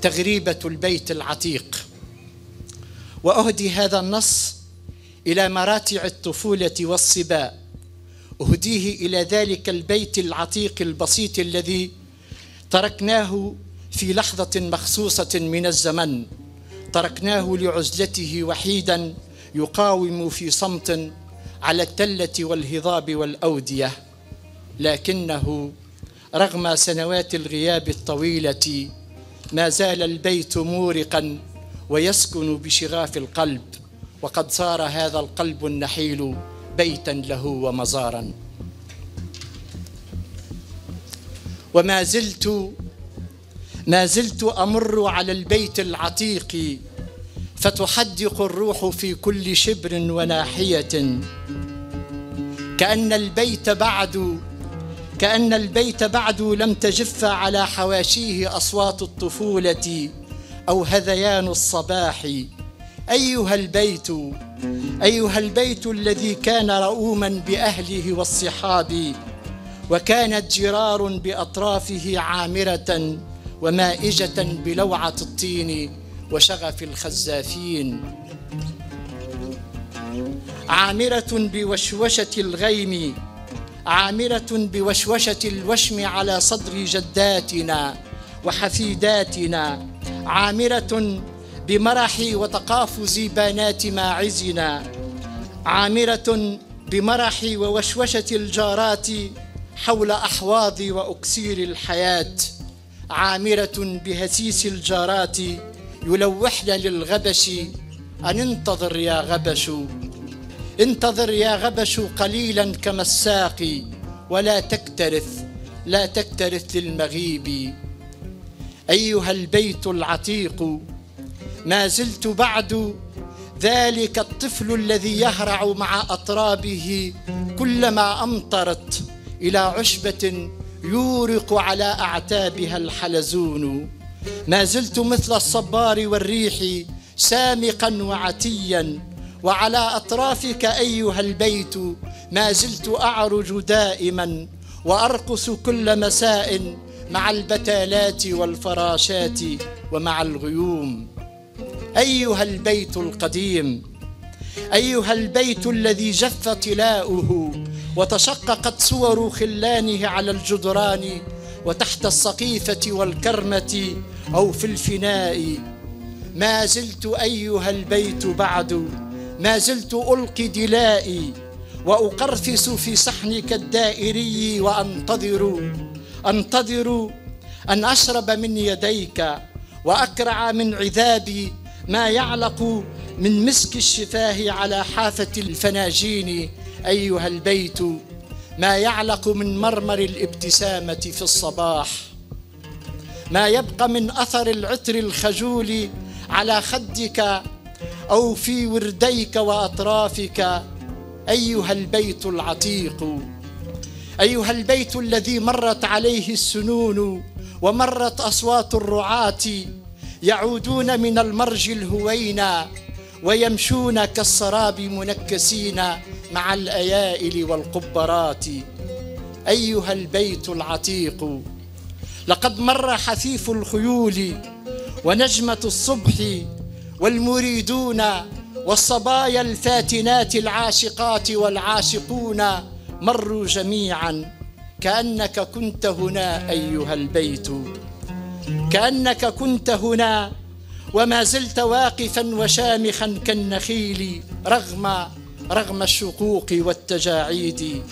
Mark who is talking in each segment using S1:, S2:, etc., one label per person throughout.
S1: تغريبة البيت العتيق. وأهدي هذا النص إلى مراتع الطفولة والصبا، أهديه إلى ذلك البيت العتيق البسيط الذي تركناه في لحظة مخصوصة من الزمن، تركناه لعزلته وحيدا يقاوم في صمت على التلة والهضاب والأودية، لكنه رغم سنوات الغياب الطويلة ما زال البيت مورقا ويسكن بشغاف القلب، وقد صار هذا القلب النحيل بيتا له ومزارا. وما زلت أمر على البيت العتيق فتحدق الروح في كل شبر وناحية، كأن البيت بعد لم تجف على حواشيه أصوات الطفولة أو هذيان الصباح. أيها البيت الذي كان رؤوما بأهله والصحاب، وكانت جرار بأطرافه عامرة ومائجة بلوعة الطين وشغف الخزافين، عامرة بوشوشة الغيم، عامرة بوشوشة الوشم على صدر جداتنا وحفيداتنا، عامرة بمرح وتقافز بنات ماعزنا، عامرة بمرح ووشوشة الجارات حول أحواض وأكسير الحياة، عامرة بهسيس الجارات يلوحن للغبش أن انتظر يا غبش، انتظر يا غبش قليلا كما الساقي، ولا تكترث للمغيب. أيها البيت العتيق، ما زلت بعد ذلك الطفل الذي يهرع مع أطرابه كلما أمطرت إلى عشبة يورق على أعتابها الحلزون، ما زلت مثل الصبار والريح سامقا وعتيا، وعلى أطرافك أيها البيت ما زلت أعرج دائما وأرقص كل مساء مع البتالات والفراشات ومع الغيوم. أيها البيت القديم، أيها البيت الذي جف طلاؤه وتشققت صور خلانه على الجدران وتحت السقيفة والكرمة أو في الفناء، ما زلت أيها البيت بعد، ما زلت ألقي دلائي وأقرفس في صحنك الدائري وأنتظر أن أشرب من يديك وأكرع من عذابي ما يعلق من مسك الشفاه على حافة الفناجين. أيها البيت، ما يعلق من مرمر الابتسامة في الصباح، ما يبقى من أثر العطر الخجول على خدك أو في ورديك وأطرافك. أيها البيت العتيق، أيها البيت الذي مرت عليه السنون ومرت أصوات الرعاة يعودون من المرج الهوينا ويمشون كالسراب منكسين مع الأيائل والقبرات. أيها البيت العتيق، لقد مر حفيف الخيول ونجمة الصبح والمريدون والصبايا الفاتنات العاشقات والعاشقون مروا جميعا، كأنك كنت هنا أيها البيت، كأنك كنت هنا وما زلت واقفا وشامخا كالنخيل رغم الشقوق والتجاعيد.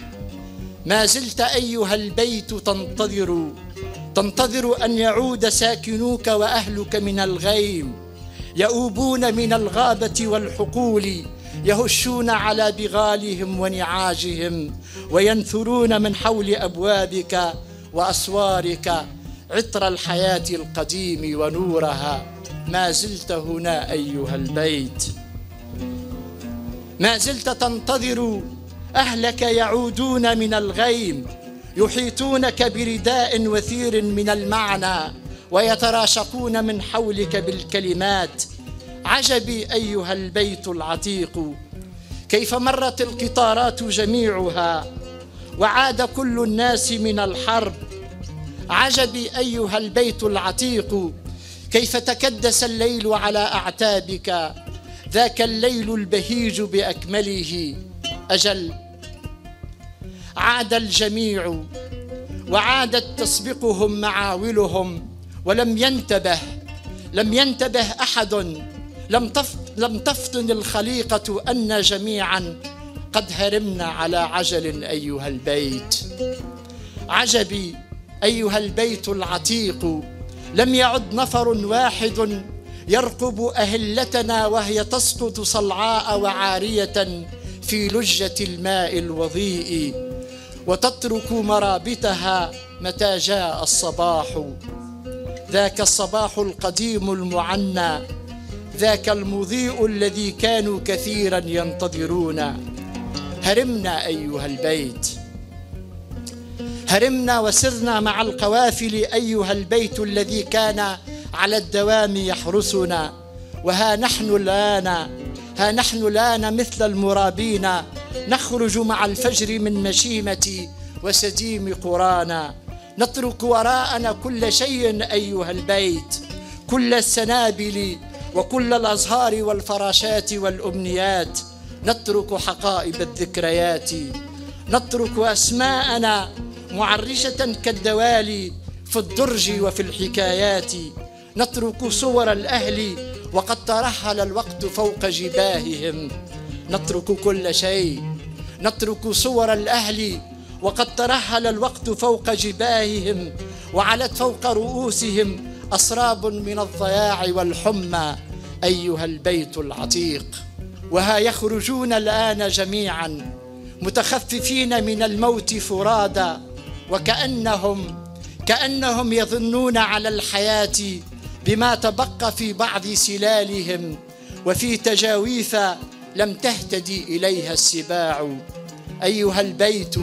S1: ما زلت أيها البيت تنتظر أن يعود ساكنوك وأهلك من الغيم، يؤوبون من الغابة والحقول، يهشون على بغالهم ونعاجهم وينثرون من حول أبوابك وأسوارك عطر الحياة القديم ونورها. ما زلت هنا أيها البيت، ما زلت تنتظر أهلك يعودون من الغيم، يحيطونك برداء وثير من المعنى ويتراشقون من حولك بالكلمات. عجبي أيها البيت العتيق، كيف مرت القطارات جميعها وعاد كل الناس من الحرب. عجبي أيها البيت العتيق، كيف تكدس الليل على أعتابك، ذاك الليل البهيج بأكمله. أجل عاد الجميع وعادت تسبقهم معاولهم، ولم ينتبه أحد، لم تفطن الخليقة أن جميعا قد هرمنا على عجل أيها البيت. عجبي أيها البيت العتيق، لم يعد نفر واحد يرقب أهلتنا وهي تسقط صلعاء وعارية في لجة الماء الوضيء، وتترك مرابطها متى جاء الصباح. ذاك الصباح القديم المعنى، ذاك المضيء الذي كانوا كثيرا ينتظرون. هرمنا أيها البيت، هرمنا وسرنا مع القوافل أيها البيت الذي كان على الدوام يحرسنا. وها نحن الآن مثل المرابين، نخرج مع الفجر من مشيمة وسديم قرانا. نترك وراءنا كل شيء أيها البيت، كل السنابل وكل الأزهار والفراشات والأمنيات. نترك حقائب الذكريات، نترك أسماءنا معرشة كالدوالي في الدرج وفي الحكايات. نترك صور الأهل وقد ترحل الوقت فوق جباههم. نترك كل شيء، نترك صور الأهل وقد ترحل الوقت فوق جباههم، وعلت فوق رؤوسهم أسراب من الضياع والحمى أيها البيت العتيق. وها يخرجون الآن جميعا متخففين من الموت فرادى، وكأنهم يظنون على الحياة بما تبقى في بعض سلالهم، وفي تجاويف لم تهتدي إليها السباع أيها البيت،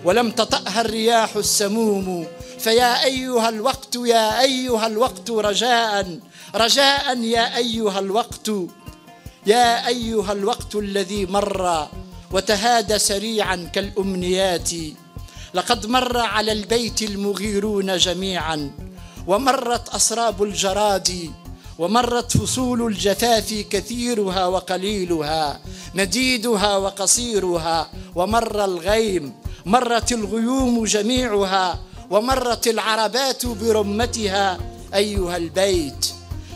S1: ولم تطأها الرياح السموم. فيا أيها الوقت، يا أيها الوقت رجاء يا أيها الوقت، يا أيها الوقت الذي مر وتهادى سريعا كالأمنيات. لقد مر على البيت المغيرون جميعا، ومرت أسراب الجراد، ومرت فصول الجفاف كثيرها وقليلها، مديدها وقصيرها، ومر الغيم، مرت الغيوم جميعها، ومرت العربات برمتها أيها البيت.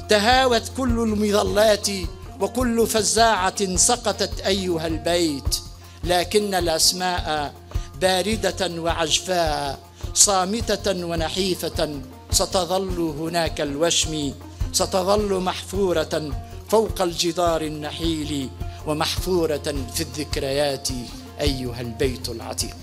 S1: تهاوت كل المظلات وكل فزاعة سقطت أيها البيت، لكن الأسماء باردة وعجفاء، صامتة ونحيفة، ستظل هناك الوشم، ستظل محفورة فوق الجدار النحيل، ومحفورة في الذكريات أيها البيت العتيق.